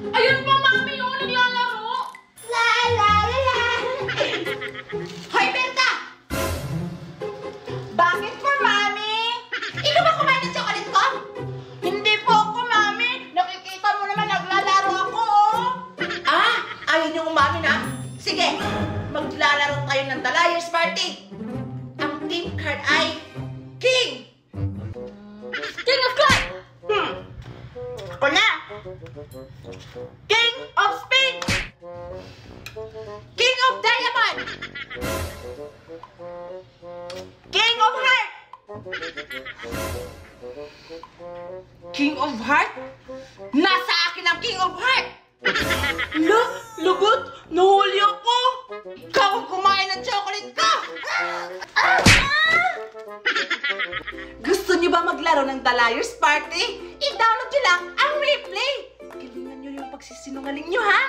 Ayun po, Mami, oh, naglalaro. La la la la. Hoy, Berta! Bakit po, Mami? Ikaw ba kumain ng chocolate ko? Hindi po ako, Mami. Nakikita mo naman naglalaro ako, oh. Ah, ayun yung Mami na. Sige, maglalaro tayo ng The Liar's Party. Ang team card ay King! King of Club! Ako na! King of Spades! King of Diamond! King of Heart! King of Heart? Nasa akin ang King of Heart! La, lagot! Nahuli ako! Ikaw ang kumain ng chocolate ko! Gusto niyo ba maglaro ng The Liar's Party? I-download niyo lang ang replay! Galingan niyo yung pagsisinungaling niyo, ha?